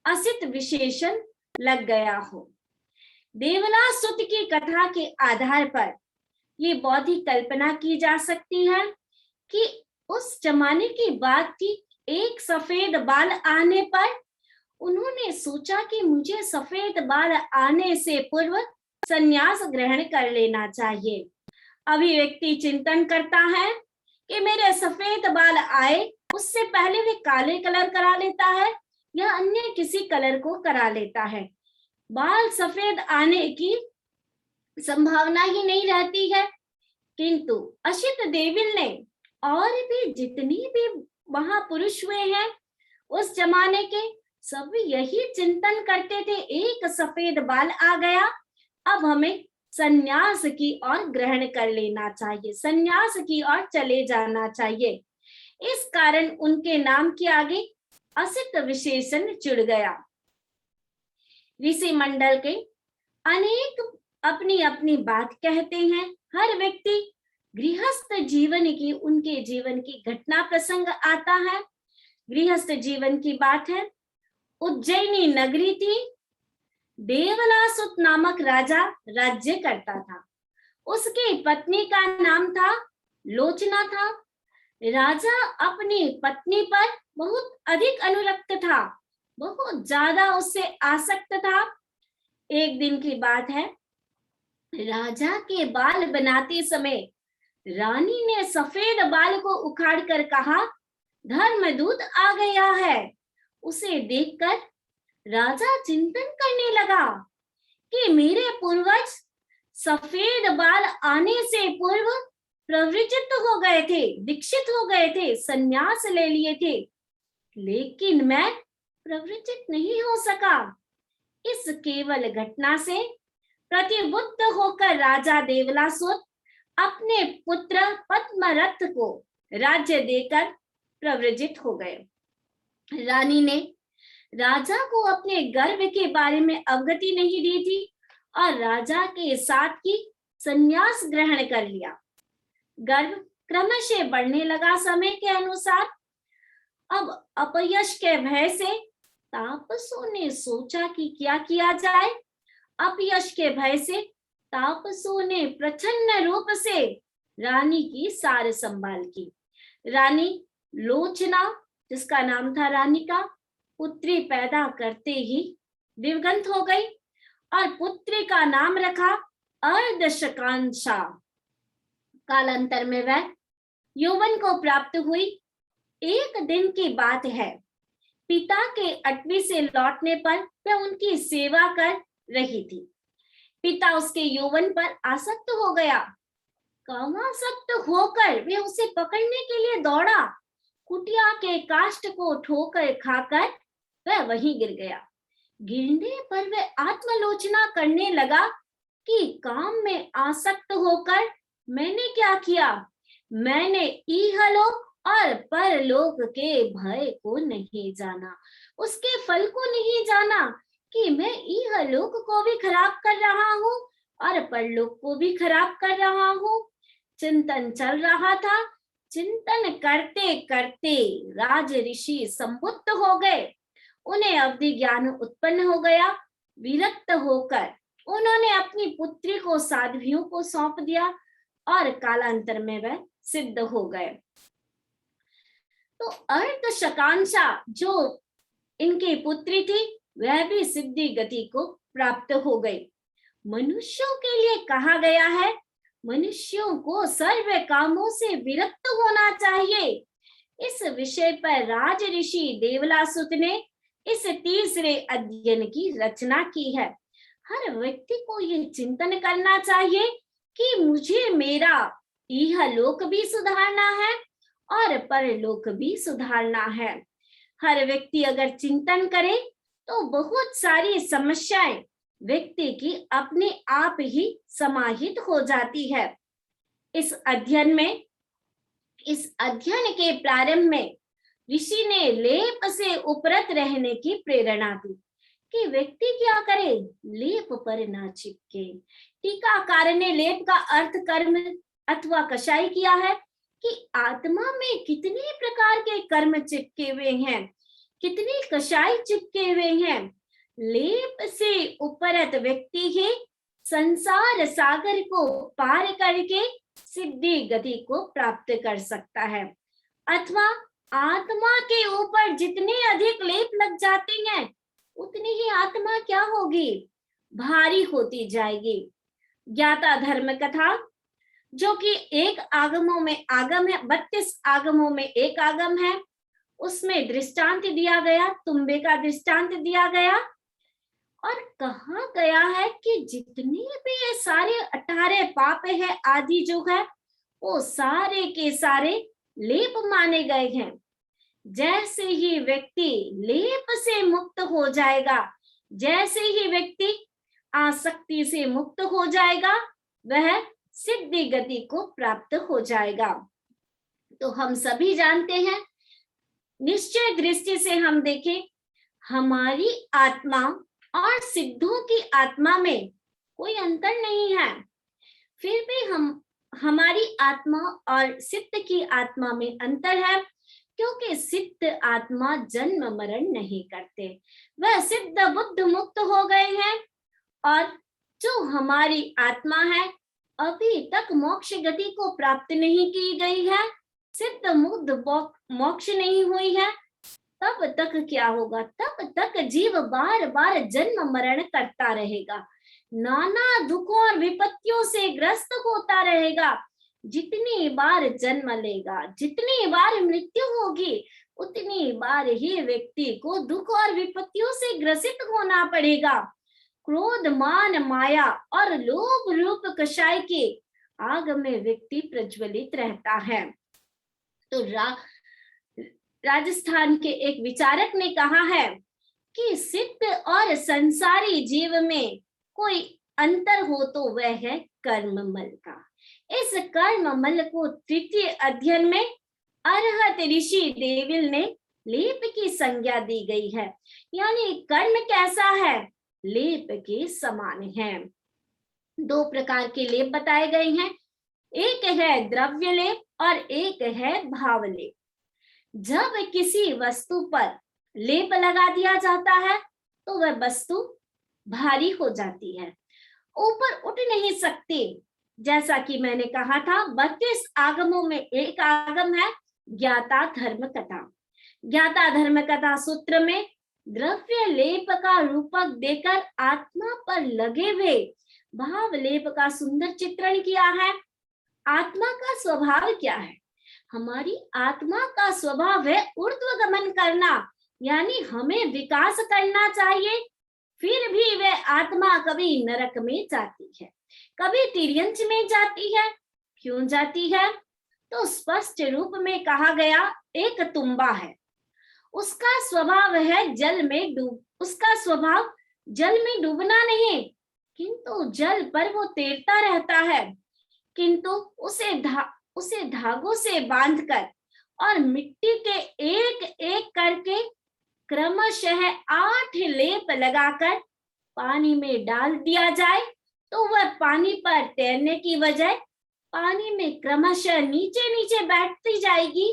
असित विशेषण लग गया हो। देवलासुत की कथा के आधार पर ये बौद्धिक कल्पना की जा सकती है कि उस जमाने की बात थी। एक सफेद बाल आने पर उन्होंने सोचा कि मुझे सफेद बाल आने से पूर्व संन्यास ग्रहण कर लेना चाहिए। अभी व्यक्ति चिंतन करता है कि मेरे सफेद बाल आए, उससे पहले वे काले कलर करा लेता है या अन्य किसी कलर को करा लेता है। बाल सफेद आने की संभावना ही नहीं रहती है। किंतु असित देविल ने और भी जितनी भी महापुरुष हुए हैं उस जमाने के, सब यही चिंतन करते थे, एक सफेद बाल आ गया, अब हमें संन्यास की ओर ग्रहण कर लेना चाहिए, संन्यास की ओर चले जाना चाहिए। इस कारण उनके नाम के आगे असित विशेषण जुड़ गया। ऋषि मंडल के अनेक अपनी अपनी बात कहते हैं। हर व्यक्ति गृहस्थ जीवन की, उनके जीवन की घटना प्रसंग आता है। गृहस्थ जीवन की बात है। उज्जैनी नगरी थी। देवलासुत नामक राजा राज्य करता था। उसकी पत्नी का नाम था लोचना था। राजा अपनी पत्नी पर बहुत अधिक अनुरक्त था, बहुत ज्यादा उससे आसक्त था। एक दिन की बात है, राजा के बाल बनाते समय रानी ने सफेद बाल को उखाड़कर कहा, धर्मदूत आ गया है। उसे देखकर राजा चिंतन करने लगा कि मेरे पूर्वज सफेद बाल आने से पूर्व प्रवृत्त हो गए थे, दीक्षित हो गए थे, संन्यास ले लिए थे, लेकिन मैं प्रवृत्त नहीं हो सका। इस केवल घटना से प्रतिबुद्ध होकर राजा देवलासुत अपने पुत्र पद्मरथ को राज्य देकर प्रव्रजित हो गए। रानी ने राजा को अपने गर्भ के बारे में अवगति नहीं दी थी और राजा के साथ ही संन्यास ग्रहण कर लिया। गर्भ क्रमशः बढ़ने लगा समय के अनुसार। अब अपयश के भय से तापसों ने सोचा कि क्या किया जाए। अपयश के भय से तापसों ने प्रच्छन्न रूप से रानी की सार संभाल की। रानी लोचना, जिसका नाम था रानी का, पुत्री पैदा करते ही दिवंगत हो गई और पुत्री का नाम रखा अर्धशकांशा। कालांतर में वह यौवन को प्राप्त हुई। एक दिन की बात है, पिता के अटवी से लौटने पर वह उनकी सेवा कर रही थी। पिता उसके यौवन पर आसक्त हो गया। कामासक्त होकर वह उसे पकड़ने के लिए दौड़ा। कुटिया के काष्ठ को ठोकर खाकर वह वहीं गिर गया। गिरने पर वह आत्मलोचना करने लगा कि काम में आसक्त होकर मैंने क्या किया। मैंने इहलोक और परलोक के भय को नहीं जाना, उसके फल को नहीं जाना कि मैं इहलोक को भी खराब कर रहा हूँ और परलोक को भी खराब कर रहा हूँ। चिंतन चल रहा था। चिंतन करते करते राज ऋषि संबुद्ध हो गए। उन्हें अवधि ज्ञान उत्पन्न हो गया। विरक्त होकर उन्होंने अपनी पुत्री को साध्वियों को सौंप दिया और कालांतर में वह सिद्ध हो गए। तो अर्धशकांशा जो इनकी पुत्री थी वह भी सिद्धि गति को प्राप्त हो गई। मनुष्यों के लिए कहा गया है, मनुष्यों को सर्व कामों से विरक्त होना चाहिए। इस विषय पर राज ऋषि देवलासुत ने इस तीसरे अध्ययन की रचना की है। हर व्यक्ति को ये चिंतन करना चाहिए कि मुझे मेरा इहलोक भी सुधारना है और परलोक भी सुधारना है। हर व्यक्ति अगर चिंतन करे तो बहुत सारी समस्याएं व्यक्ति की अपने आप ही समाहित हो जाती है। इस अध्ययन के प्रारंभ में ऋषि ने लेप से उपरत रहने की प्रेरणा दी कि व्यक्ति क्या करे, लेप पर ना चिपके। टीकाकार ने लेप का अर्थ कर्म अथवा कषाय किया है कि आत्मा में कितने प्रकार के कर्म चिपके हुए हैं। कितने कषाय चिपके हुए हैं। लेप से उपरत व्यक्ति ही संसार सागर को पार करके सिद्धि गति को प्राप्त कर सकता है। अथवा आत्मा के ऊपर जितने अधिक लेप लग जाते हैं उतनी ही आत्मा क्या होगी, भारी होती जाएगी। ज्ञाता धर्म कथा जो कि एक आगमों में आगम है, 32 आगमों में एक आगम है, उसमें दृष्टांत दिया गया, तुम्बे का दृष्टांत दिया गया और कहा गया है कि जितने भी ये सारे 18 पाप है आदि जो है वो सारे के सारे लेप माने गए हैं। जैसे ही व्यक्ति लेप से मुक्त हो जाएगा, जैसे ही व्यक्ति आसक्ति से मुक्त हो जाएगा, वह सिद्धि गति को प्राप्त हो जाएगा। तो हम सभी जानते हैं, निश्चय दृष्टि से हम देखें, हमारी आत्मा और सिद्धों की आत्मा में कोई अंतर नहीं है। फिर भी हमारी आत्मा और सिद्ध की आत्मा में अंतर है, क्योंकि सिद्ध आत्मा जन्म मरण नहीं करते, वह सिद्ध बुद्ध मुक्त हो गए हैं। और जो हमारी आत्मा है अभी तक मोक्ष गति को प्राप्त नहीं की गई है, सिद्ध मुक्त मोक्ष नहीं हुई है, तब तक क्या होगा, तब तक जीव बार बार जन्म मरण करता रहेगा, नाना दुखों और विपत्तियों से ग्रस्त होता रहेगा। जितनी बार जन्म लेगा, जितनी बार मृत्यु होगी, उतनी बार ही व्यक्ति को दुख और विपत्तियों से ग्रसित होना पड़ेगा। क्रोध मान माया और लोभ रूप कषाय के आग में व्यक्ति प्रज्वलित रहता है। तो राजस्थान के एक विचारक ने कहा है कि सिद्ध और संसारी जीव में कोई अंतर हो तो वह है कर्ममल का। इस कर्ममल को तृतीय अध्ययन में अरहत ऋषि देविल ने लेप की संज्ञा दी गई है, यानी कर्म कैसा है, लेप के समान है। 2 प्रकार के लेप बताए गए हैं, एक है द्रव्य लेप और एक है भाव लेप। जब किसी वस्तु पर लेप लगा दिया जाता है तो वह वस्तु भारी हो जाती है, ऊपर उठ नहीं सकती। जैसा कि मैंने कहा था, 32 आगमों में एक आगम है ज्ञाता धर्म कथा। ज्ञाता धर्म कथा सूत्र में द्रव्य लेप का रूपक देकर आत्मा पर लगे हुए भाव लेप का सुंदर चित्रण किया है। आत्मा का स्वभाव क्या है, हमारी आत्मा का स्वभाव है ऊर्ध्वगमन करना, यानी हमें विकास करना चाहिए। फिर भी वह आत्मा कभी नरक में जाती है, कभी तिर्यंच में जाती है। क्यों जाती है, तो स्पष्ट रूप में कहा गया, एक तुम्बा है, उसका स्वभाव है जल में उसका स्वभाव जल में डूबना नहीं, किंतु जल पर वो तैरता रहता है, किंतु उसे धागों से बांधकर और मिट्टी के एक एक करके क्रमशः 8 लेप लगाकर पानी में डाल दिया जाए तो वह पानी पर तैरने की बजाय पानी में क्रमशः नीचे नीचे बैठती जाएगी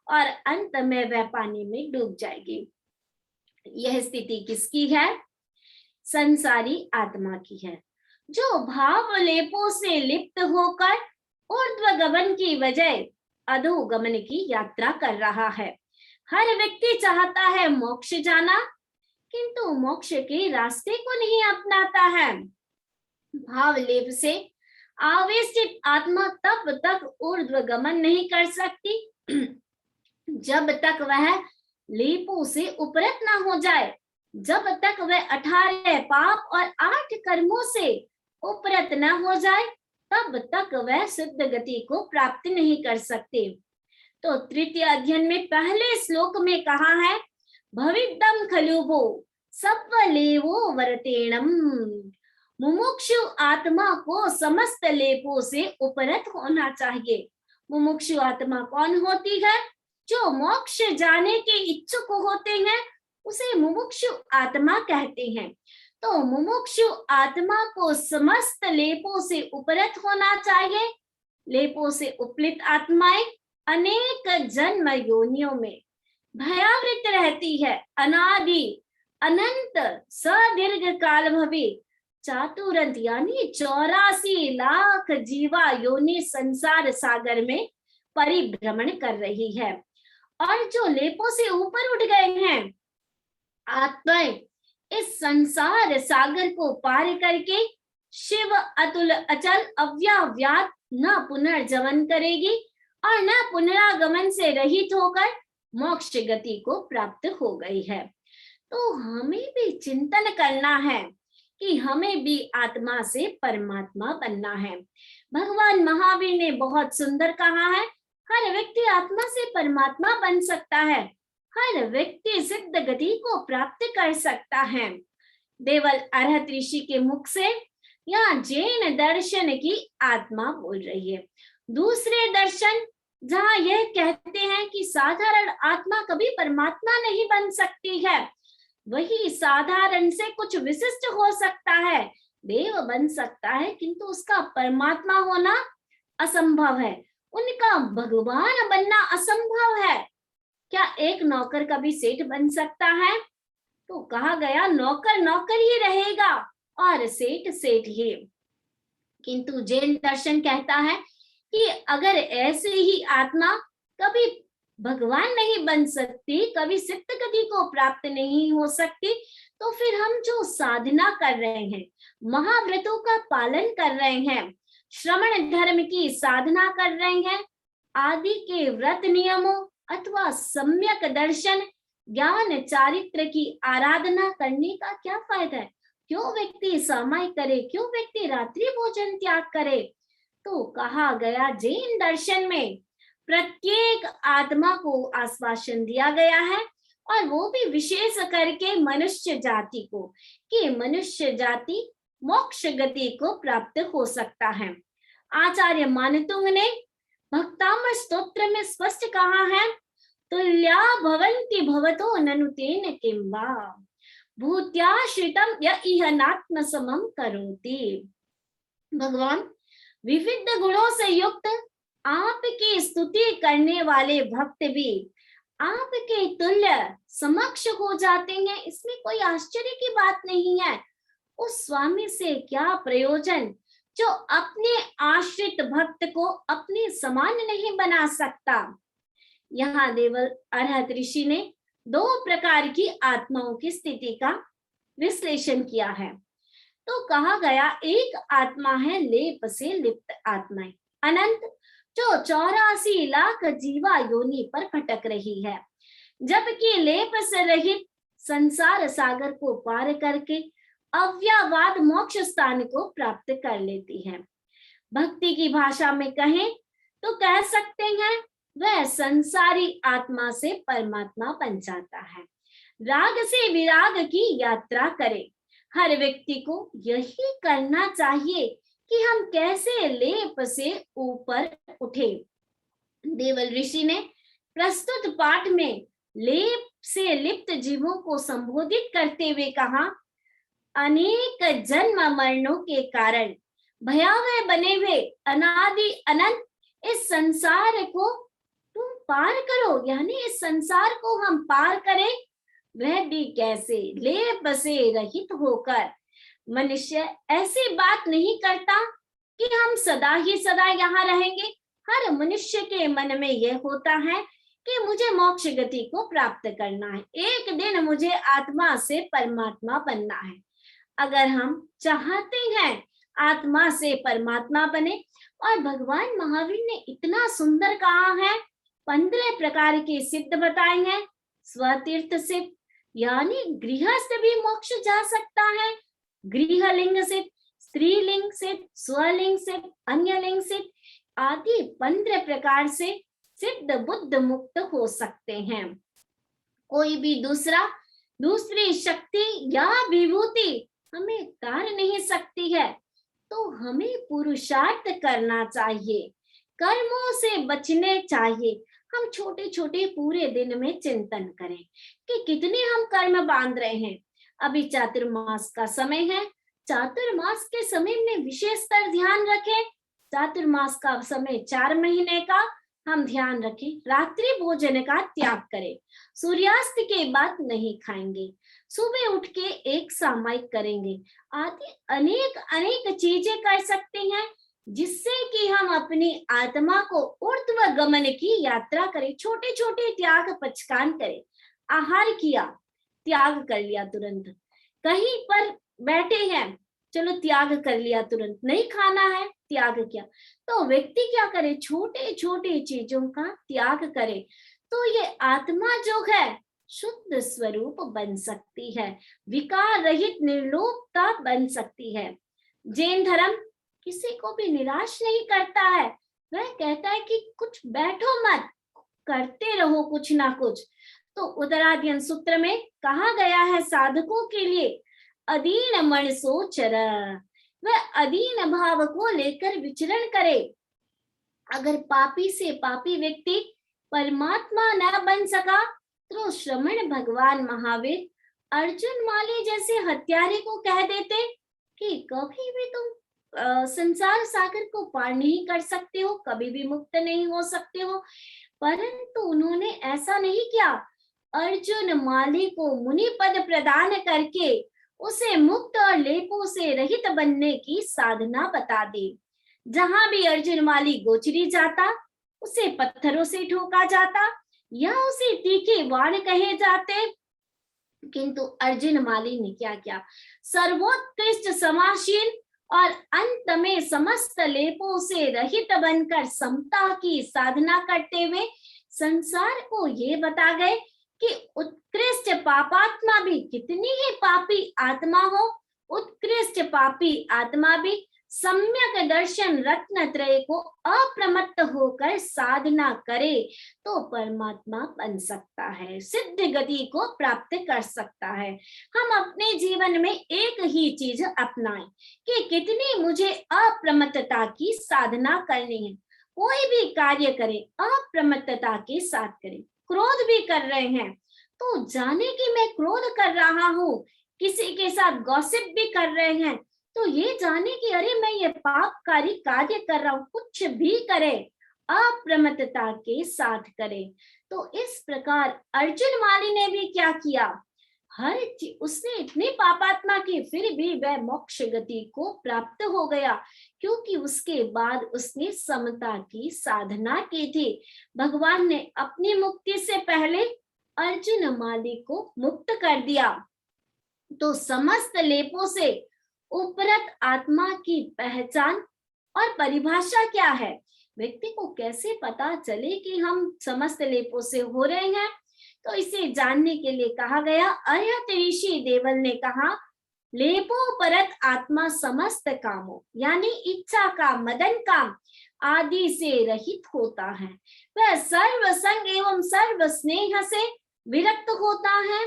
और अंत में वह पानी में डूब जाएगी। यह स्थिति किसकी है, संसारी आत्मा की है, जो भाव लेपों से लिप्त होकर ऊर्ध्वगमन की बजाय अधोगमन की यात्रा कर रहा है। हर व्यक्ति चाहता है मोक्ष जाना, किंतु मोक्ष के रास्ते को नहीं अपनाता है। भाव लेप से आवेशित आत्मा तब तक ऊर्ध्वगमन नहीं कर सकती जब तक वह लेपों से उपरत ना हो जाए, जब तक वह 18 पाप और 8 कर्मों से उपरत न हो जाए, तब तक वह सिद्ध गति को प्राप्त नहीं कर सकते। तो तृतीय अध्ययन में पहले श्लोक में कहा है, भविद्दम खलुभो सत्वलेवो वरतेणम। मुमुक्षु आत्मा को समस्त लेपों से उपरत होना चाहिए। मुमुक्षु आत्मा कौन होती है, जो मोक्ष जाने के इच्छुक होते हैं उसे मुमुक्षु आत्मा कहते हैं। तो मुमुक्षु आत्मा को समस्त लेपों से उपरत होना चाहिए। लेपों से उपलित आत्माएं अनेक जन्म योनियों में भयावृत रहती है, अनादि अनंत सदीर्घ काल भवे चातुरंत, यानी 84 लाख जीवा योनि संसार सागर में परिभ्रमण कर रही है। और जो लेपों से ऊपर उठ गए हैं आत्माएं, इस संसार सागर को पार करके शिव अतुल अचल अव्याव्यात न पुनर्जन्म करेगी और न पुनरागमन से रहित होकर मोक्ष गति को प्राप्त हो गई है। तो हमें भी चिंतन करना है कि हमें भी आत्मा से परमात्मा बनना है। भगवान महावीर ने बहुत सुंदर कहा है, हर व्यक्ति आत्मा से परमात्मा बन सकता है, हर व्यक्ति सिद्ध गति को प्राप्त कर सकता है। देवल अरहत ऋषि के मुख से यहाँ जैन दर्शन की आत्मा बोल रही है। दूसरे दर्शन जहाँ यह कहते हैं कि साधारण आत्मा कभी परमात्मा नहीं बन सकती है, वही साधारण से कुछ विशिष्ट हो सकता है, देव बन सकता है, किंतु उसका परमात्मा होना असंभव है, उनका भगवान बनना असंभव है। क्या एक नौकर कभी सेठ बन सकता है? तो कहा गया नौकर नौकर ही रहेगा और सेठ सेठ ही। किंतु जैन दर्शन कहता है कि अगर ऐसे ही आत्मा कभी भगवान नहीं बन सकती, कभी सिद्ध गति को प्राप्त नहीं हो सकती, तो फिर हम जो साधना कर रहे हैं, महाव्रतों का पालन कर रहे हैं, श्रमण धर्म की साधना कर रहे हैं, आदि के व्रत नियमों अथवा सम्यक दर्शन ज्ञान चारित्र की आराधना करने का क्या फायदा है? क्यों व्यक्ति समय करे, क्यों व्यक्ति रात्रि भोजन त्याग करे? तो कहा गया जैन दर्शन में प्रत्येक आत्मा को आश्वासन दिया गया है, और वो भी विशेष करके मनुष्य जाति को, कि मनुष्य जाति मोक्ष गति को प्राप्त हो सकता है। आचार्य मानतुंग ने भक्तामर स्तोत्र में स्पष्ट कहा है, तुल्या भवन्ति भवतो ननु तेन किं वा भूत्याश्रितम य इह नात्म समम करोति। भगवान विविध गुणों से युक्त आपकी स्तुति करने वाले भक्त भी आपके तुल्य समक्ष हो जाते हैं, इसमें कोई आश्चर्य की बात नहीं है। उस स्वामी से क्या प्रयोजन जो अपने आश्रित भक्त को अपने समान नहीं बना सकता। यहाँ देवल अरहत ऋषि ने 2 प्रकार की आत्माओं की स्थिति का विश्लेषण किया है। तो कहा गया एक आत्मा है लेप से लिप्त आत्माएं, अनंत, जो 84 लाख जीवा योनि पर भटक रही है, जबकि लेप से रहित संसार सागर को पार करके अव्ययवाद मोक्ष स्थान को प्राप्त कर लेती है। भक्ति की भाषा में कहें तो कह सकते हैं वह संसारी आत्मा से परमात्मा बन जाता है। राग से विराग की यात्रा करे। हर व्यक्ति को यही करना चाहिए कि हम कैसे लेप से ऊपर उठे। देवल ऋषि ने प्रस्तुत पाठ में लेप से लिप्त जीवों को संबोधित करते हुए कहा, अनेक जन्म मरणों के कारण भयावह बने हुए अनादि अनंत इस संसार को तुम पार करो, यानी इस संसार को हम पार करें, वह भी कैसे? लेप से रहित होकर। मनुष्य ऐसी बात नहीं करता कि हम सदा ही सदा यहाँ रहेंगे। हर मनुष्य के मन में यह होता है कि मुझे मोक्ष गति को प्राप्त करना है, एक दिन मुझे आत्मा से परमात्मा बनना है। अगर हम चाहते हैं आत्मा से परमात्मा बने, और भगवान महावीर ने इतना सुंदर कहा है, 15 प्रकार के सिद्ध बताए हैं। स्वतीर्थ सिद्ध, यानी गृहस्थ भी मोक्ष जा सकता है। गृहलिंग सिद्ध, स्त्रीलिंग सिद्ध, स्वलिंग सिद्ध, अन्य लिंग सिद्ध आदि 15 प्रकार से सिद्ध बुद्ध मुक्त हो सकते हैं। कोई भी दूसरी शक्ति या विभूति हमें तार नहीं सकती है। तो हमें पुरुषार्थ करना चाहिए, कर्मों से बचने चाहिए। हम छोटे छोटे पूरे दिन में चिंतन करें कि कितने हम कर्म बांध रहे हैं। अभी चातुर्मास का समय है, चातुर्मास के समय में विशेषतर ध्यान रखें। चातुर्मास का समय 4 महीने का हम ध्यान रखें, रात्रि भोजन का त्याग करें, सूर्यास्त के बाद नहीं खाएंगे, सुबह उठ के एक सामायिक करेंगे, आदि अनेक अनेक चीजें कर सकते हैं जिससे कि हम अपनी आत्मा को ऊर्ध्व गमन की यात्रा करें। छोटे छोटे त्याग पचकान करें। आहार किया, त्याग कर लिया तुरंत। कहीं पर बैठे हैं, चलो त्याग कर लिया तुरंत। नहीं खाना है, त्याग किया। तो व्यक्ति क्या करे, छोटे छोटे चीजों का त्याग करे, तो ये आत्मा जो है शुद्ध स्वरूप बन सकती है, विकार रहित निर्लोभता बन सकती है। जैन धर्म किसी को भी निराश नहीं करता है। वह कहता है कि कुछ बैठो मत, करते रहो कुछ ना कुछ। तो उत्तराध्ययन सूत्र में कहा गया है, साधकों के लिए अधीन मन सो चर, वह अधीन भाव को लेकर विचरण करे। अगर पापी से पापी व्यक्ति परमात्मा न बन सका, तो श्रमण भगवान महावीर अर्जुन माली जैसे हत्यारे को कह देते कि कभी भी तुम संसार सागर को पार नहीं कर सकते हो, कभी भी मुक्त नहीं हो सकते हो। परंतु उन्होंने ऐसा नहीं किया। अर्जुन माली को मुनि पद प्रदान करके उसे मुक्त और लेपों से रहित बनने की साधना बता दी। जहां भी अर्जुन माली गोचरी जाता, उसे पत्थरों से ठोका जाता या उसे तीखे बाण कहे जाते। किंतु अर्जुन माली ने क्या किया, सर्वोत्कृष्ट समाशील और अंत में समस्त लेपों से रहित बनकर समता की साधना करते हुए संसार को ये बता गए कि उत्कृष्ट पापात्मा भी कितनी ही पापी आत्मा हो, उत्कृष्ट पापी आत्मा भी सम्यक दर्शन रत्न त्रय को अप्रमत्त होकर साधना करे तो परमात्मा बन सकता है, सिद्ध गति को प्राप्त कर सकता है। हम अपने जीवन में एक ही चीज अपनाएं कि कितनी मुझे अप्रमत्तता की साधना करनी है। कोई भी कार्य करें अप्रमत्तता के साथ करें। क्रोध भी कर रहे हैं तो जाने कि मैं क्रोध कर रहा हूँ, किसी के साथ गॉसिप भी कर रहे हैं तो ये जाने कि अरे मैं ये पापकारी कार्य कर रहा हूँ। कुछ भी करे अप्रमत्तता के साथ करे। तो इस प्रकार अर्जुन माली ने भी क्या किया, हर उसने इतनी पापात्मा की, फिर भी वह मोक्ष गति को प्राप्त हो गया, क्योंकि उसके बाद उसने समता की साधना की थी। भगवान ने अपनी मुक्ति से पहले अर्जुन माली को मुक्त कर दिया। तो समस्त लेपों से उपरत आत्मा की पहचान और परिभाषा क्या है, व्यक्ति को कैसे पता चले कि हम समस्त लेपों से हो रहे हैं, तो इसे जानने के लिए कहा गया। अर्हत ऋषि देवल ने कहा, लेपो परत आत्मा समस्त कामों, यानी इच्छा का मदन काम आदि से रहित होता है। वह सर्व संग एवं सर्व स्नेह से विरक्त होता है,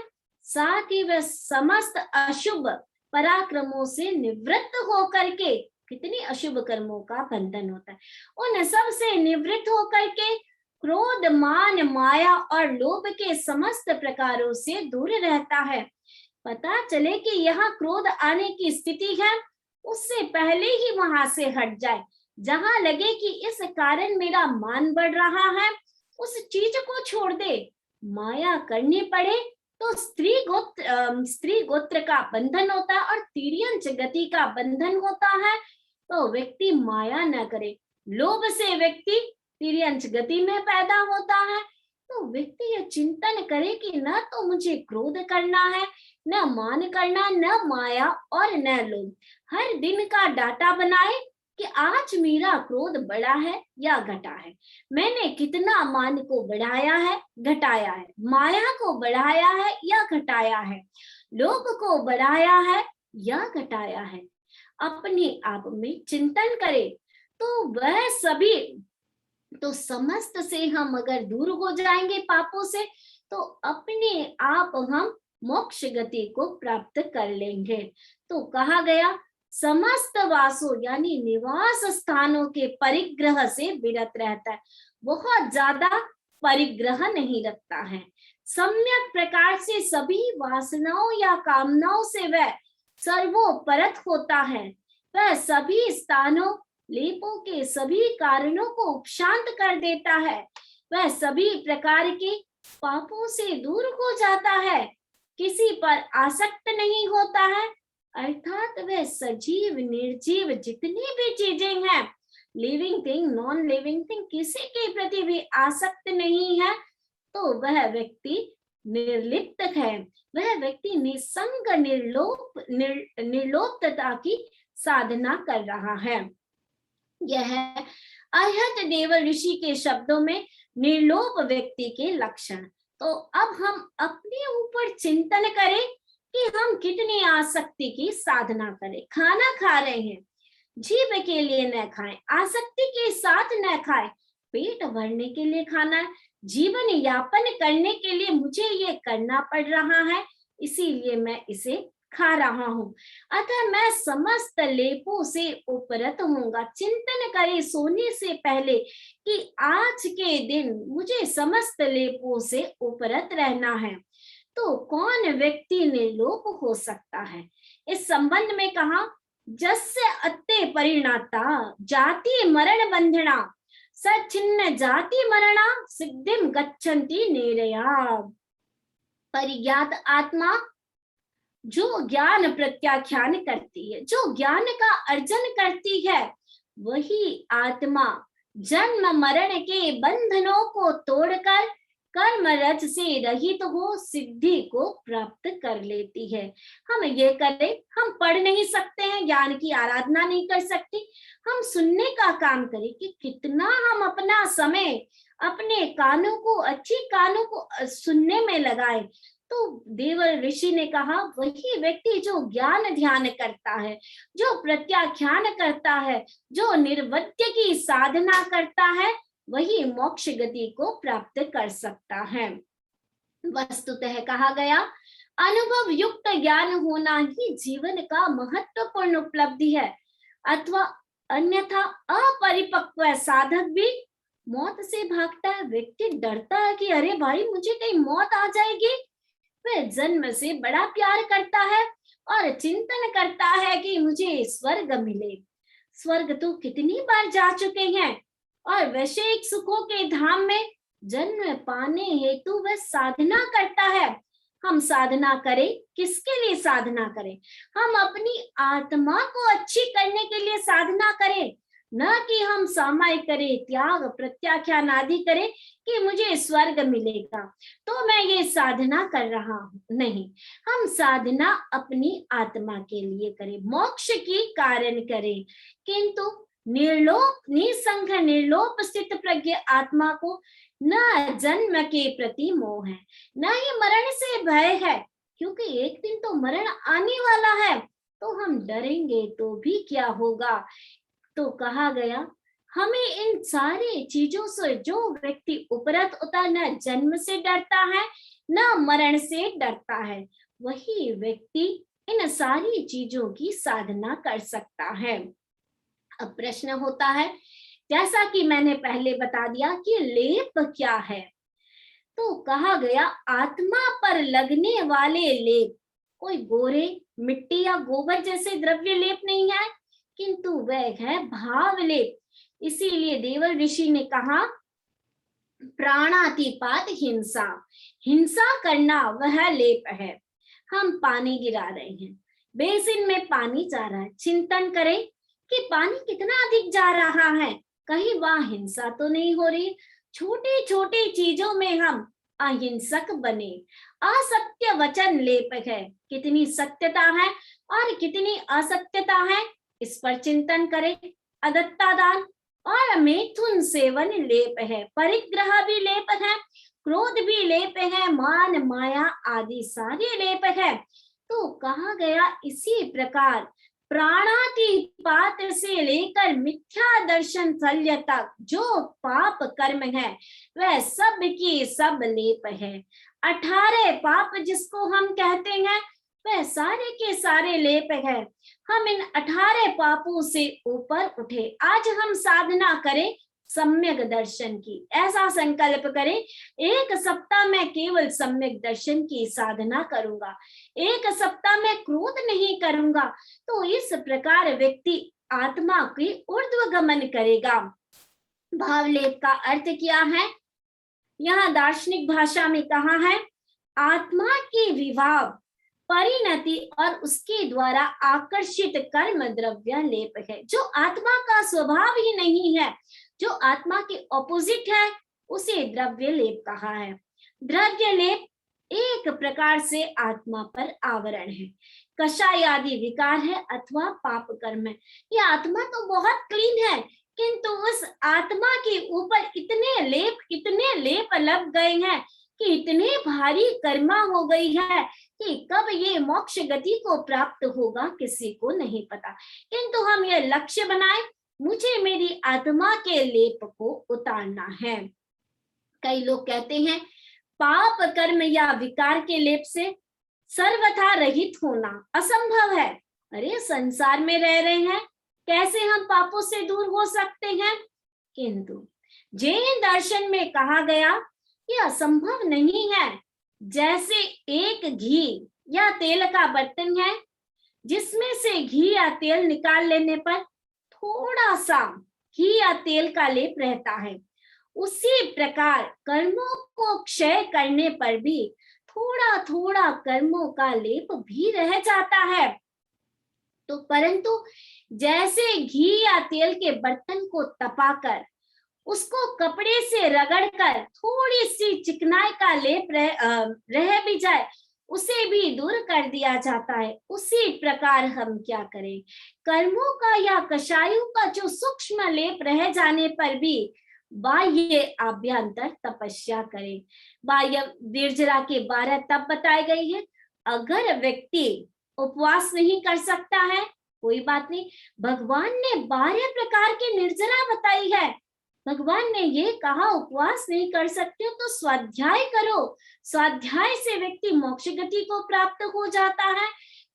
साथ ही वह समस्त अशुभ पराक्रमों से निवृत्त होकर के, कितनी अशुभ कर्मों का बंधन होता है, उन सब से निवृत्त होकर के क्रोध मान माया और लोभ के समस्त प्रकारों से दूर रहता है। पता चले कि यहाँ क्रोध आने की स्थिति है, उससे पहले ही वहां से हट जाए। जहां लगे कि इस कारण मेरा मान बढ़ रहा है, उस चीज को छोड़ दे। माया करनी पड़े तो स्त्री गोत्र का बंधन होता है और तिर्यंच गति का बंधन होता है, तो व्यक्ति माया न करे। लोभ से व्यक्ति तिर्यंच गति में पैदा होता है, तो व्यक्ति यह चिंतन करे कि न तो मुझे क्रोध करना है, न मान करना, न माया और न लोभ। हर दिन का डाटा बनाए कि आज मेरा क्रोध बढ़ा है या घटा है, मैंने कितना मान को बढ़ाया है, घटाया है, माया को बढ़ाया है या घटाया है, लोभ को बढ़ाया है या घटाया है। अपने आप में चिंतन करे तो वह सभी, तो समस्त से हम अगर दूर हो जाएंगे पापों से, तो अपने आप हम मोक्ष गति को प्राप्त कर लेंगे। तो कहा गया, समस्त वासों यानी निवास स्थानों के परिग्रह से विरत रहता है, बहुत ज्यादा परिग्रह नहीं रखता है। सम्यक प्रकार से सभी वासनाओं या कामनाओं से वह सर्वोपरत होता है। वह सभी स्थानों लेपों के सभी कारणों को शांत कर देता है, वह सभी प्रकार के पापों से दूर हो जाता है, किसी पर आसक्त नहीं होता है, अर्थात वह सजीव निर्जीव जितनी भी चीजें हैं, living thing non living thing, किसी के प्रति भी आसक्त नहीं है, तो वह व्यक्ति निर्लिप्त है, वह व्यक्ति निसंग निर्लोपता की साधना कर रहा है। यह अर्हत देवल ऋषि के शब्दों में निर्लोप व्यक्ति के लक्षण। तो अब हम अपने ऊपर चिंतन करें कि हम कितनी आसक्ति की साधना करें। खाना खा रहे हैं, जीभ के लिए न खाएं, आसक्ति के साथ न खाएं, पेट भरने के लिए खाना है, जीवन यापन करने के लिए मुझे ये करना पड़ रहा है, इसीलिए मैं इसे खा रहा हूं, अतः मैं समस्त लेपों से उपरत होऊंगा। चिंतन करें सोने से पहले कि आज के दिन मुझे समस्त लेपों से उपरत रहना है। तो कौन व्यक्ति निर्लोप हो सकता है? इस संबंध में कहा, जस्य अत्ते परिणाता जाति मरण बंधना सचिन्न जाति मरणा सिद्धिम गच्छन्ति निरया। परिज्ञात आत्मा जो ज्ञान प्रत्याख्यान करती है, जो ज्ञान का अर्जन करती है, वही आत्मा जन्म मरण के बंधनों को तोड़कर कर्म रज से रहित हो सिद्धि को प्राप्त कर लेती है। हम ये करें, हम पढ़ नहीं सकते हैं, ज्ञान की आराधना नहीं कर सकते, हम सुनने का काम करें कि कितना हम अपना समय अपने कानों को, अच्छी कानों को सुनने में लगाए। तो देवल ऋषि ने कहा, वही व्यक्ति जो ज्ञान ध्यान करता है, जो प्रत्याख्यान करता है, जो निर्वृत्य की साधना करता है, वही मोक्ष गति को प्राप्त कर सकता है। वस्तुतः कहा गया, अनुभव युक्त ज्ञान होना ही जीवन का महत्वपूर्ण उपलब्धि है, अथवा अन्यथा अपरिपक्व साधक भी मौत से भागता है। व्यक्ति डरता है कि अरे भाई मुझे कहीं मौत आ जाएगी, वह जन्म से बड़ा प्यार करता है और चिंतन करता है कि मुझे स्वर्ग मिले। स्वर्ग तो कितनी बार जा चुके हैं, और वैश्विक सुखों के धाम में जन्म पाने हेतु वह साधना करता है। हम साधना करें, किसके लिए साधना करें? हम अपनी आत्मा को अच्छी करने के लिए साधना करें, न कि हम सामायिक करें, त्याग प्रत्याख्यान आदि करें कि मुझे स्वर्ग मिलेगा तो मैं ये साधना कर रहा हूं। नहीं, हम साधना अपनी आत्मा के लिए करें, मोक्ष की कारण करें, किंतु निर्लोप निसंग निर्लोप स्थित प्रज्ञ आत्मा को न जन्म के प्रति मोह है, न ही मरण से भय है, क्योंकि एक दिन तो मरण आने वाला है, तो हम डरेंगे तो भी क्या होगा। तो कहा गया, हमें इन सारी चीजों से जो व्यक्ति उपरत होता है, न जन्म से डरता है न मरण से डरता है, वही व्यक्ति इन सारी चीजों की साधना कर सकता है। अब प्रश्न होता है, जैसा कि मैंने पहले बता दिया कि लेप क्या है, तो कहा गया आत्मा पर लगने वाले लेप कोई गोरे मिट्टी या गोबर जैसे द्रव्य लेप नहीं है, किंतु वह है भाव लेप। इसीलिए देवल ऋषि ने कहा, प्राणातिपात हिंसा, हिंसा करना वह लेप है। हम पानी गिरा रहे हैं, बेसिन में पानी जा रहा है, चिंतन करें कि पानी कितना अधिक जा रहा है, कहीं वहां हिंसा तो नहीं हो रही। छोटी छोटी चीजों में हम अहिंसक बने, असत्य वचन लेपक है, कितनी सत्यता है और कितनी असत्यता है, इस पर चिंतन करें। अदत्ता दान और मैथुन सेवन लेप है, परिग्रह भी लेप है, क्रोध भी लेप है, मान माया आदि सारे लेप है। तो कहा गया इसी प्रकार प्राणातिपात से लेकर मिथ्या दर्शन शल्य तक जो पाप कर्म है वह सब की सब लेप है। 18 पाप जिसको हम कहते हैं वह सारे के सारे लेप है। हम इन 18 पापों से ऊपर उठे। आज हम साधना करें सम्यक दर्शन की, ऐसा संकल्प करें, एक सप्ताह में केवल सम्यक दर्शन की साधना करूंगा, एक सप्ताह में क्रोध नहीं करूंगा। तो इस प्रकार व्यक्ति आत्मा की ऊर्ध्वगमन करेगा। भावलेप का अर्थ क्या है? यहाँ दार्शनिक भाषा में कहा है, आत्मा के विभाव, परिणति और उसके द्वारा आकर्षित कर्म द्रव्य लेप है। जो आत्मा का स्वभाव ही नहीं है, जो आत्मा के ऑपोजिट है, उसे द्रव्य लेप कहा है। द्रव्य लेप एक प्रकार से आत्मा पर आवरण है, कषाय आदि विकार है अथवा पाप कर्म है। ये आत्मा तो बहुत क्लीन है, किंतु उस आत्मा के ऊपर इतने लेप लग गए हैं कि इतने भारी कर्मा हो गई है कि कब ये मोक्ष गति को प्राप्त होगा किसी को नहीं पता। किंतु हम ये लक्ष्य बनाए, मुझे मेरी आत्मा के लेप को उतारना है। कई लोग कहते हैं पाप कर्म या विकार के लेप से सर्वथा रहित होना असंभव है। अरे संसार में रह रहे हैं, कैसे हम पापों से दूर हो सकते हैं? किंतु जैन दर्शन में कहा गया ये असंभव नहीं है। जैसे एक घी या तेल का बर्तन है, जिसमें से घी या तेल निकाल लेने पर थोड़ा सा घी या तेल का लेप रहता है, उसी प्रकार कर्मों को क्षय करने पर भी थोड़ा थोड़ा कर्मों का लेप भी रह जाता है। तो परंतु जैसे घी या तेल के बर्तन को तपाकर उसको कपड़े से रगड़कर थोड़ी सी चिकनाई का लेप रह भी जाए, उसे भी दूर कर दिया जाता है, उसी प्रकार हम क्या करें, कर्मों का या कषायों का जो सूक्ष्म लेप रह जाने पर भी बाह्य आभ्यंतर तपस्या करें। बाह्य निर्जरा के 12 तप बताए गए हैं। अगर व्यक्ति उपवास नहीं कर सकता है, कोई बात नहीं, भगवान ने 12 प्रकार की निर्जरा बताई है। भगवान ने ये कहा उपवास नहीं कर सकते हो तो स्वाध्याय करो, स्वाध्याय से व्यक्ति मोक्ष गति को प्राप्त हो जाता है।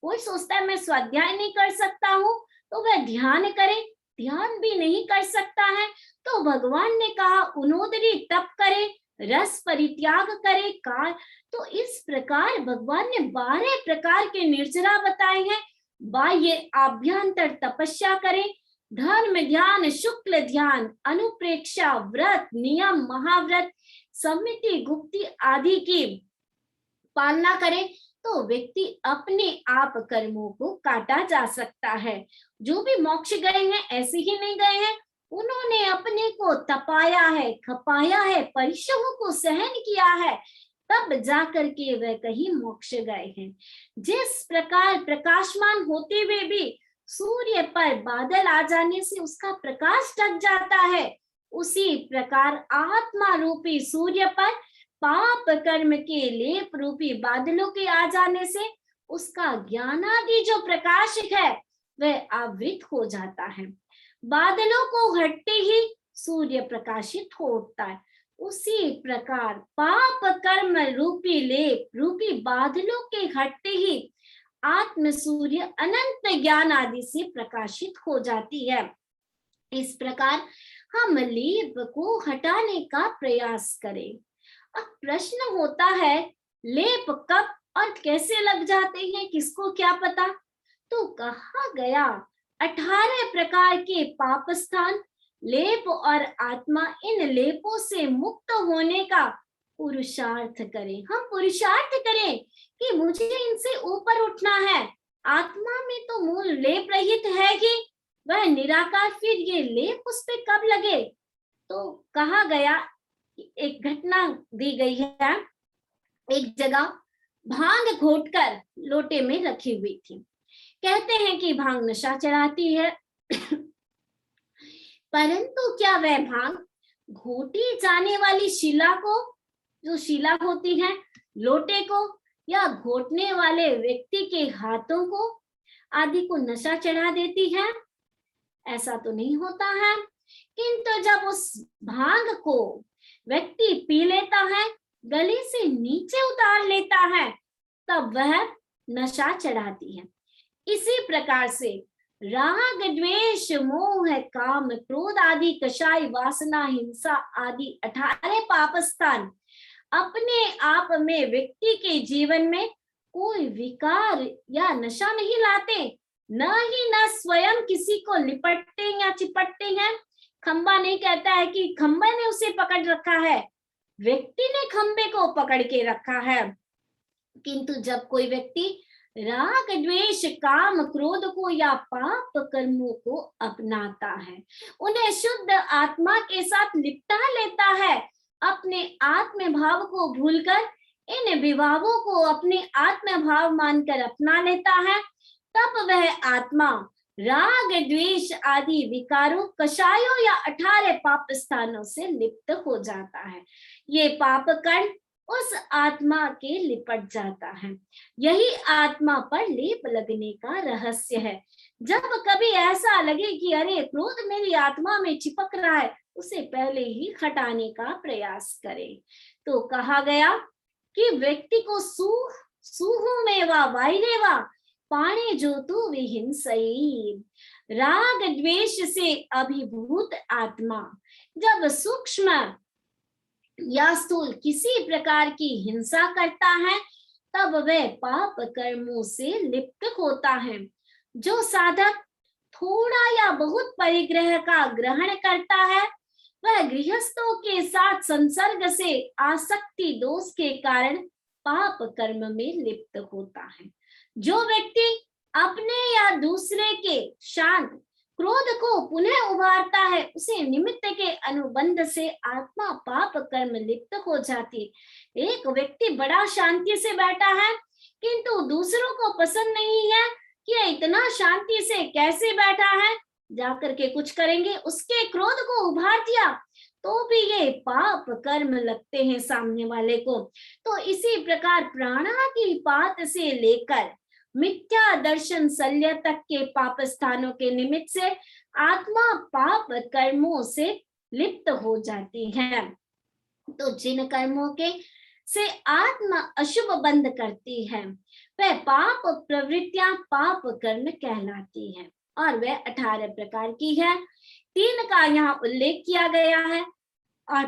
कोई सोचता है मैं स्वाध्याय नहीं कर सकता हूँ तो वह ध्यान करे, ध्यान भी नहीं कर सकता है तो भगवान ने कहा उनोदरी तप करे, रस परित्याग करे, काल। तो इस प्रकार भगवान ने 12 प्रकार के निर्जरा बताए हैं। बाह्य आभ्यंतर तपस्या करे, धर्म ध्यान, शुक्ल ध्यान, अनुप्रेक्षा, व्रत, नियम, महाव्रत, सम्मिति, गुप्ति आदि की पालना करे तो व्यक्ति अपने आप कर्मों को काटा जा सकता है। जो भी मोक्ष गए हैं ऐसे ही नहीं गए हैं, उन्होंने अपने को तपाया है, खपाया है, परिश्रमों को सहन किया है, तब जाकर के वह कहीं मोक्ष गए हैं। जिस प्रकार प्रकाशमान होते हुए भी सूर्य पर बादल आ जाने से उसका प्रकाश ढक जाता है, उसी प्रकार आत्मा रूपी सूर्य पर पाप कर्म के लेप रूपी बादलों के आ जाने से उसका ज्ञानादि जो प्रकाश है वह आवृत हो जाता है। बादलों को हटते ही सूर्य प्रकाशित होता है। उसी प्रकार पाप कर्म रूपी लेप रूपी बादलों के हटते ही आत्म सूर्य अनंत ज्ञान आदि से प्रकाशित हो जाती है। इस प्रकार हम लेप को हटाने का प्रयास करें। अब प्रश्न होता है लेप कब और कैसे लग जाते हैं, किसको क्या पता? तो कहा गया 18 प्रकार के पाप स्थान, लेप और आत्मा, इन लेपों से मुक्त होने का पुरुषार्थ करें। हम पुरुषार्थ करें कि मुझे इनसे ऊपर उठना है। आत्मा में तो मूल लेप रहित है कि वह निराकार, फिर ये लेप उस पे कब लगे? तो कहा गया, एक घटना दी गई है। एक जगह भांग घोटकर लोटे में रखी हुई थी। कहते हैं कि भांग नशा चढ़ाती है परंतु क्या वह भांग घोटी जाने वाली शिला को, जो शिला होती है, लोटे को, या घोटने वाले व्यक्ति के हाथों को आदि को नशा चढ़ा देती है? ऐसा तो नहीं होता है। किंतु जब उस भांग को व्यक्ति पी लेता है, गले से नीचे उतार लेता है, तब वह नशा चढ़ाती है। इसी प्रकार से राग, द्वेष, मोह, काम, क्रोध आदि कषाय, वासना, हिंसा आदि 18 पाप स्थान अपने आप में व्यक्ति के जीवन में कोई विकार या नशा नहीं लाते, न स्वयं किसी को लिपटते या चिपटते हैं। खंबा नहीं कहता है कि खंबे ने उसे पकड़ रखा है, व्यक्ति ने खंबे को पकड़ के रखा है। किंतु जब कोई व्यक्ति राग द्वेष काम क्रोध को या पाप कर्मों को अपनाता है, उन्हें शुद्ध आत्मा के साथ लिपटा लेता है, अपने आत्म भाव को भूलकर इन विभावों को अपने आत्म भाव मानकर अपना लेता है, तब वह आत्मा राग द्वेष आदि विकारों, कषायों या 18 पाप स्थानों से लिप्त हो जाता है। ये पाप कर्म उस आत्मा के लिपट जाता है। यही आत्मा पर लेप लगने का रहस्य है। जब कभी ऐसा लगे कि अरे क्रोध मेरी आत्मा में चिपक रहा है, उसे पहले ही हटाने का प्रयास करें। तो कहा गया कि व्यक्ति को सूहु में वा वायरेवा पाणे जो तू विहिंसई। राग द्वेष से अभिभूत आत्मा जब सूक्ष्म या स्थूल किसी प्रकार की हिंसा करता है, तब वह पाप कर्मों से लिप्त होता है। जो साधक थोड़ा या बहुत परिग्रह का ग्रहण करता है, वह गृहस्थों के साथ संसर्ग से आसक्ति दोष के कारण पाप कर्म में लिप्त होता है। जो व्यक्ति अपने या दूसरे के शांत क्रोध को पुनः उभारता है, उसे निमित्त के अनुबंध से आत्मा पाप कर्म लिप्त हो जाती है। एक व्यक्ति बड़ा शांति से बैठा है, किंतु दूसरों को पसंद नहीं है कि ये इतना शांति से कैसे बैठा है, जाकर के कुछ करेंगे, उसके क्रोध को उभार दिया तो भी ये पाप कर्म लगते हैं सामने वाले को। तो इसी प्रकार प्राणातिपात से लेकर मिथ्या दर्शन शल्य तक के पाप स्थानों के निमित्त से आत्मा पाप कर्मों से लिप्त हो जाती है। तो जिन कर्मों के से आत्मा अशुभ बंध करती है, वह पाप प्रवृत्तियां पाप कर्म कहलाती है, और वह 18 प्रकार की है। 3 का यहाँ उल्लेख किया गया है और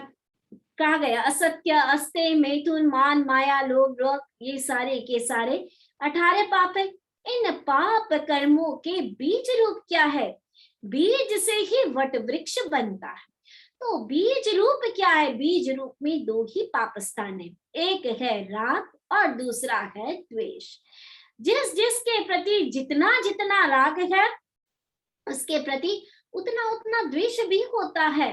कहा गया असत्य, अस्तेय, मैथुन, मान, माया, लोभ, रोग, ये सारे के सारे 18 पाप है। इन पाप कर्मों के बीज रूप क्या है? बीज से ही वट वृक्ष बनता है। तो बीज रूप क्या है? बीज रूप में 2 ही पाप स्थान है, एक है राग और दूसरा है द्वेष। जिस जिसके प्रति जितना जितना राग है, उसके प्रति उतना उतना द्वेष भी होता है।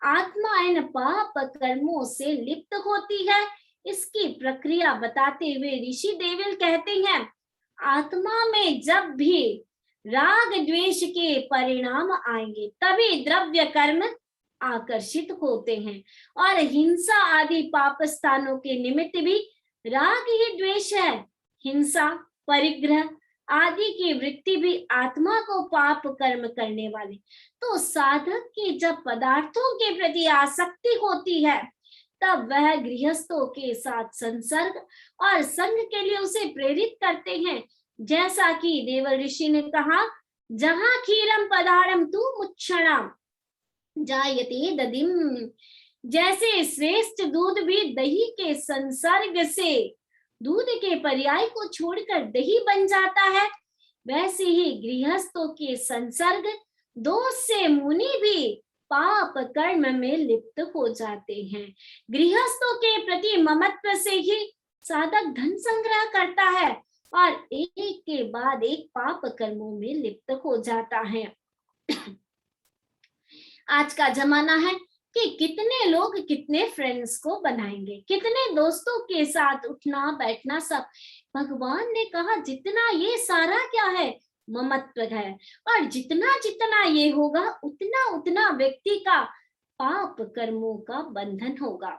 आत्मा इन पाप कर्मों से लिप्त होती है। इसकी प्रक्रिया बताते हुए ऋषि देवल कहते हैं, आत्मा में जब भी राग द्वेष के परिणाम आएंगे, तभी द्रव्य कर्म आकर्षित होते हैं, और हिंसा आदि पाप स्थानों के निमित्त भी राग ही द्वेष है। हिंसा, परिग्रह आदि की वृत्ति भी आत्मा को पाप कर्म करने वाले। तो साधक की जब पदार्थों के प्रति आसक्ति होती है, तब वह गृहस्थों के साथ संसर्ग और संग के लिए उसे प्रेरित करते हैं। जैसा कि देवल ऋषि ने कहा, जहां खीरम पदारम तू मुच्छणा जायते दधिम, जैसे श्रेष्ठ दूध भी दही के संसर्ग से दूध के पर्याय को छोड़कर दही बन जाता है, वैसे ही गृहस्थों के संसर्ग दोष से मुनि भी पाप कर्म में लिप्त हो जाते हैं। गृहस्थों के प्रति ममत्व से ही साधक धन संग्रह करता है और एक के बाद एक पाप कर्मों में लिप्त हो जाता है। आज का जमाना है कि कितने लोग कितने फ्रेंड्स को बनाएंगे, कितने दोस्तों के साथ उठना बैठना सब। भगवान ने कहा जितना ये सारा क्या है, ममत्व है, और जितना जितना ये होगा उतना उतना व्यक्ति का पाप कर्मों का बंधन होगा।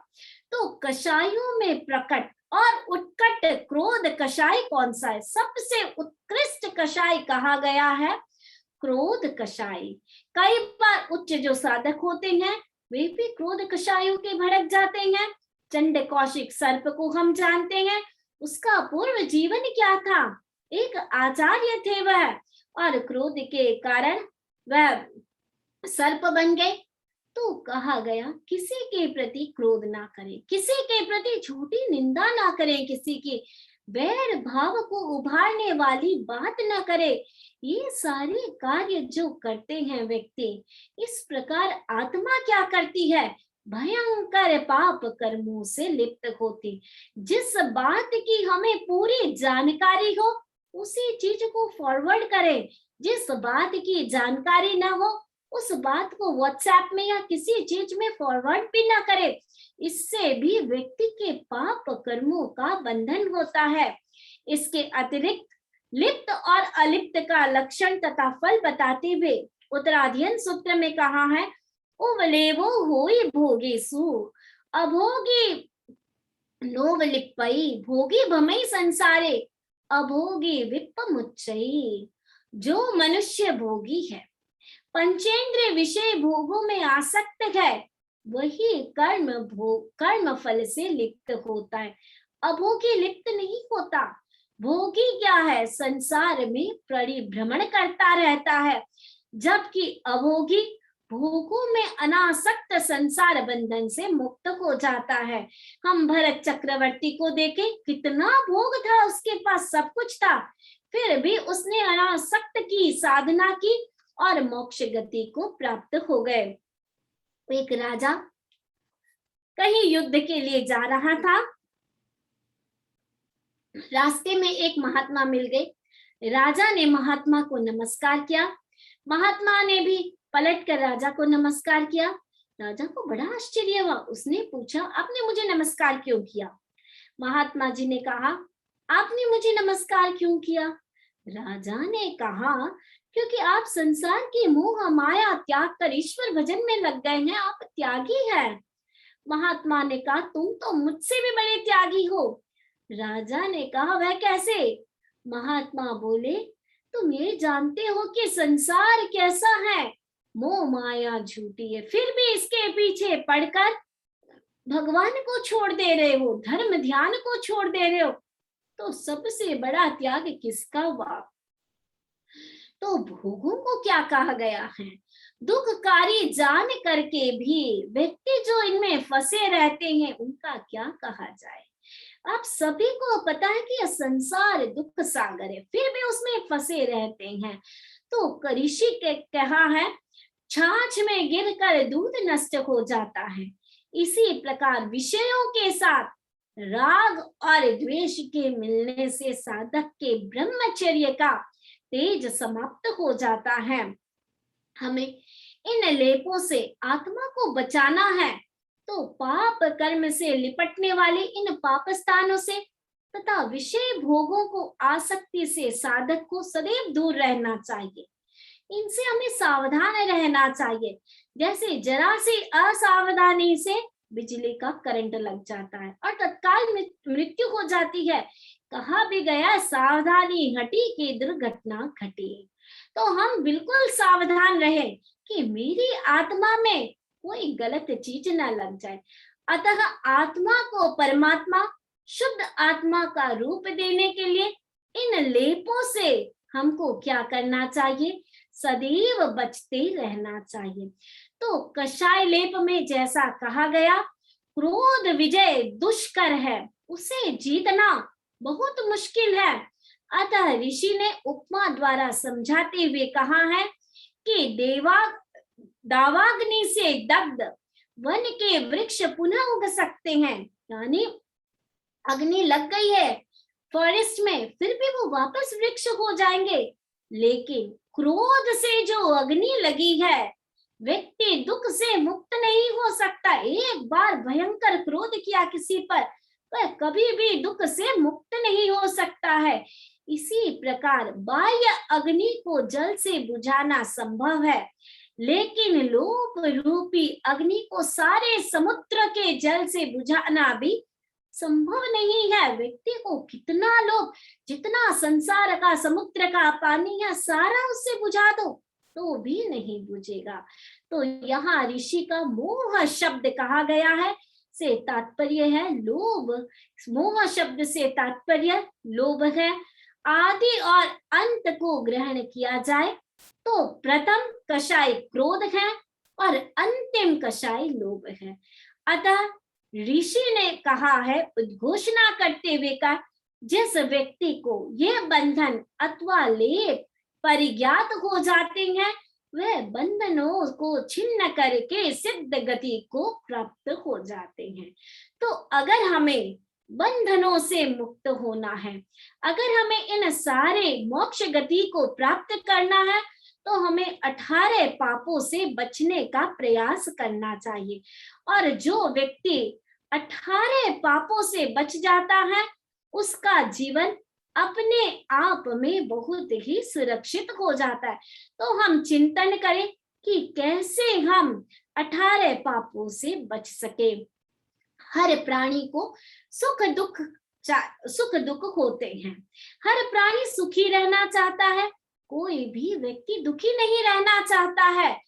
तो कषायों में प्रकट और उत्कट क्रोध कषाय कौन सा है? सबसे उत्कृष्ट कषाय कहा गया है क्रोध कषाय। कई बार उच्च जो साधक होते हैं वे भी क्रोध कषायों के भड़क जाते हैं। चंड कौशिक सर्प को हम जानते हैं, उसका पूर्व जीवन क्या था? एक आचार्य थे वह, और क्रोध के कारण वह सर्प बन गए। तो कहा गया किसी के प्रति क्रोध ना करें, किसी के प्रति झूठी निंदा ना करें, किसी की बैर भाव को उभारने वाली बात ना करें। ये सारे कार्य जो करते हैं व्यक्ति, इस प्रकार आत्मा क्या करती है, भयंकर पाप कर्मों से लिप्त होती। जिस बात की हमें पूरी जानकारी हो उसी चीज को फॉरवर्ड करें, जिस बात की जानकारी ना हो उस बात को व्हाट्सएप में या किसी चीज में फॉरवर्ड भी ना करे। इससे भी व्यक्ति के पाप कर्मों का बंधन होता है। इसके अतिरिक्त लिप्त और अलिप्त का लक्षण तथा फल बताते हुए उत्तराध्ययन सूत्र में कहा है, उवलेवो होई भोगेसु अभोगी नोवलिप्पई भोगी भमई संसारे अभोगी विप्पमुच्चई। जो मनुष्य भोगी है, पंचेंद्रिय विषय भोगों में आसक्त है, वही कर्म फल से लिप्त होता है। अभोगी लिप्त नहीं होता। भोगी क्या है, संसार में परिभ्रमण करता रहता है, जबकि अभोगी भोगों में अनासक्त संसार बंधन से मुक्त हो जाता है। हम भरत चक्रवर्ती को देखें, कितना भोग था उसके पास, सब कुछ था, फिर भी उसने अनासक्त की साधना की और मोक्ष गति को प्राप्त हो गए। एक राजा कहीं युद्ध के लिए जा रहा था, रास्ते में एक महात्मा मिल गए। राजा ने महात्मा को नमस्कार किया, महात्मा ने भी पलटकर राजा को नमस्कार किया। राजा को बड़ा आश्चर्य हुआ, उसने पूछा, आपने मुझे नमस्कार क्यों किया? महात्मा जी ने कहा, आपने मुझे नमस्कार क्यों किया? राजा ने कहा, क्योंकि आप संसार की मोह माया त्याग कर ईश्वर भजन में लग गए हैं, आप त्यागी हैं। महात्मा ने कहा, तुम तो मुझसे भी बड़े त्यागी हो। राजा ने कहा, वह कैसे? महात्मा बोले, तुम ये जानते हो कि संसार कैसा है, मोह माया झूठी है, फिर भी इसके पीछे पड़कर भगवान को छोड़ दे रहे हो, धर्म ध्यान को छोड़ दे रहे हो, तो सबसे बड़ा त्याग किसका हुआ? तो भोगों को क्या कहा गया है? दुखकारी जान करके भी व्यक्ति जो इनमें फंसे रहते हैं, उनका क्या कहा जाए? आप सभी को पता है कि यह संसार दुख सागर है, फिर भी उसमें फंसे रहते हैं। तो ऋषि के कहा है, छाछ में गिरकर दूध नष्ट हो जाता है, इसी प्रकार विषयों के साथ राग और द्वेष के मिलने से साधक के ब्रह्मचर्य का तेज समाप्त हो जाता है। हमें इन लेपों से आत्मा को बचाना है, तो पाप कर्म से लिपटने वाले इन पाप स्थानों से तथा विषय भोगों को आसक्ति से साधक को सदैव दूर रहना चाहिए। इनसे हमें सावधान रहना चाहिए। जैसे जरा सी असावधानी से बिजली का करंट लग जाता है और तत्काल मृत्यु हो जाती है। कहा भी गया, सावधानी हटी कि दुर्घटना घटी। तो हम बिल्कुल सावधान रहे कि मेरी आत्मा में कोई गलत चीज न लग जाए। अतः आत्मा को परमात्मा शुद्ध आत्मा का रूप देने के लिए इन लेपों से हमको क्या करना चाहिए? सदैव बचते रहना चाहिए। तो कषाय लेप में जैसा कहा गया, क्रोध विजय दुष्कर है, उसे जीतना बहुत मुश्किल है। अतः ऋषि ने उपमा द्वारा समझाते हुए कहा है कि दावाग्नि से दग्ध वन के वृक्ष पुनः उग सकते हैं। यानी अग्नि लग गई है फॉरेस्ट में, फिर भी वो वापस वृक्ष हो जाएंगे। लेकिन क्रोध से जो अग्नि लगी है, व्यक्ति दुख से मुक्त नहीं हो सकता। एक बार भयंकर क्रोध किया किसी पर, वह कभी भी दुख से मुक्त नहीं हो सकता है। इसी प्रकार बाह्य अग्नि को जल से बुझाना संभव है, लेकिन लोभ रूपी अग्नि को सारे समुद्र के जल से बुझाना भी संभव नहीं है। व्यक्ति को कितना लोभ, जितना संसार का समुद्र का पानी है, सारा उससे बुझा दो तो भी नहीं बुझेगा। तो यहाँ ऋषि का मोह शब्द कहा गया है, से तात्पर्य है लोभ। मोह शब्द से तात्पर्य लोभ है। आदि और अंत को ग्रहण किया जाए तो प्रथम कषाय क्रोध है और अंतिम कषाय लोभ है। अतः ऋषि ने कहा है, उद्घोषणा करते हुए कहा, जिस व्यक्ति को यह बंधन अथवा लेप परिज्ञात हो जाते हैं, वह बंधनों को छिन्न करके सिद्ध गति को प्राप्त हो जाते हैं। तो अगर हमें बंधनों से मुक्त होना है, अगर हमें इन सारे मोक्ष गति को प्राप्त करना है, तो हमें 18 पापों से बचने का प्रयास करना चाहिए। और जो व्यक्ति 18 पापों से बच जाता है, उसका जीवन अपने आप में बहुत ही सुरक्षित हो जाता है। तो हम चिंतन करें कि कैसे हम 18 पापों से बच सके। हर प्राणी को सुख दुख होते हैं। हर प्राणी सुखी रहना चाहता है, कोई भी व्यक्ति दुखी नहीं रहना चाहता है।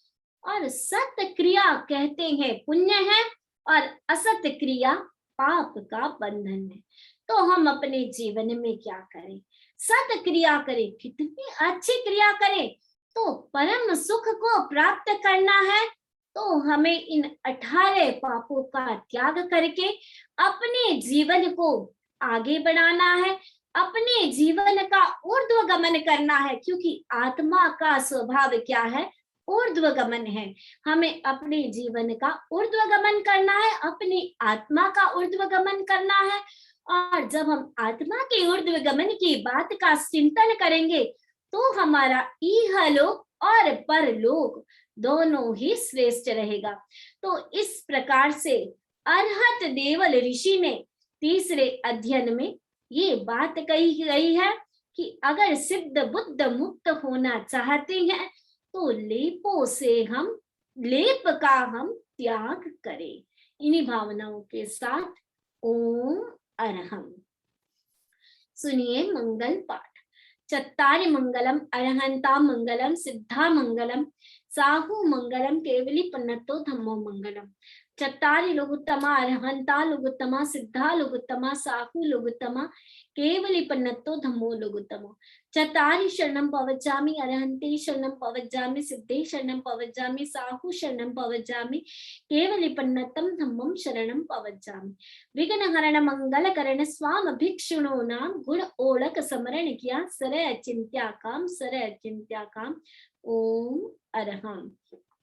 और सत्य क्रिया कहते हैं पुण्य है, और असत्य क्रिया पाप का बंधन है। तो हम अपने जीवन में क्या करें? सत्य क्रिया करें, कितनी अच्छी क्रिया करें। तो परम सुख को प्राप्त करना है, तो हमें इन 18 पापों का त्याग करके अपने जीवन को आगे बढ़ाना है, अपने जीवन का ऊर्ध्वगमन करना है। क्योंकि आत्मा का स्वभाव क्या है? ऊर्ध्वगमन है। हमें अपने जीवन का ऊर्ध्वगमन करना है, अपनी आत्मा का ऊर्ध्वगमन करना है। और जब हम आत्मा के ऊर्ध्वगमन की बात का चिंतन करेंगे, तो हमारा इहलोक और परलोक दोनों ही श्रेष्ठ रहेगा। तो इस प्रकार से अरहत देवल ऋषि ने तीसरे अध्ययन में ये बात कही गई है कि अगर सिद्ध बुद्ध मुक्त होना चाहते हैं, तो लेप का हम त्याग करें। इन्हीं भावनाओं के साथ ओम अरहम। सुनिए मंगल पाठ। चत्तारि मंगलम अरहंता मंगलम सिद्धा मंगलम साहु मंगलम केवली पन्नतो धम्मो मंगलम। चत्तारि लघुत्तमा अरहंता लघुत्तमा सिद्धा लघुत्तमा साहु लघुत्तमा केवली पन्नतो धम्मो लघुत्तमो। चत्तारि शरणं पवज्जामि अरहन्ते शरणं पवज्जामि सिद्धे शरणं पवज्जामि साहु शरणं पवज्जामि केवली पन्नतं धम्मं शरणं पवज्जामि। विघ्नहरण मंगल करण स्वाम भिक्षुणो नाम गुण ओळख समरण किया सर अचिंत्या काम ओम अरहम।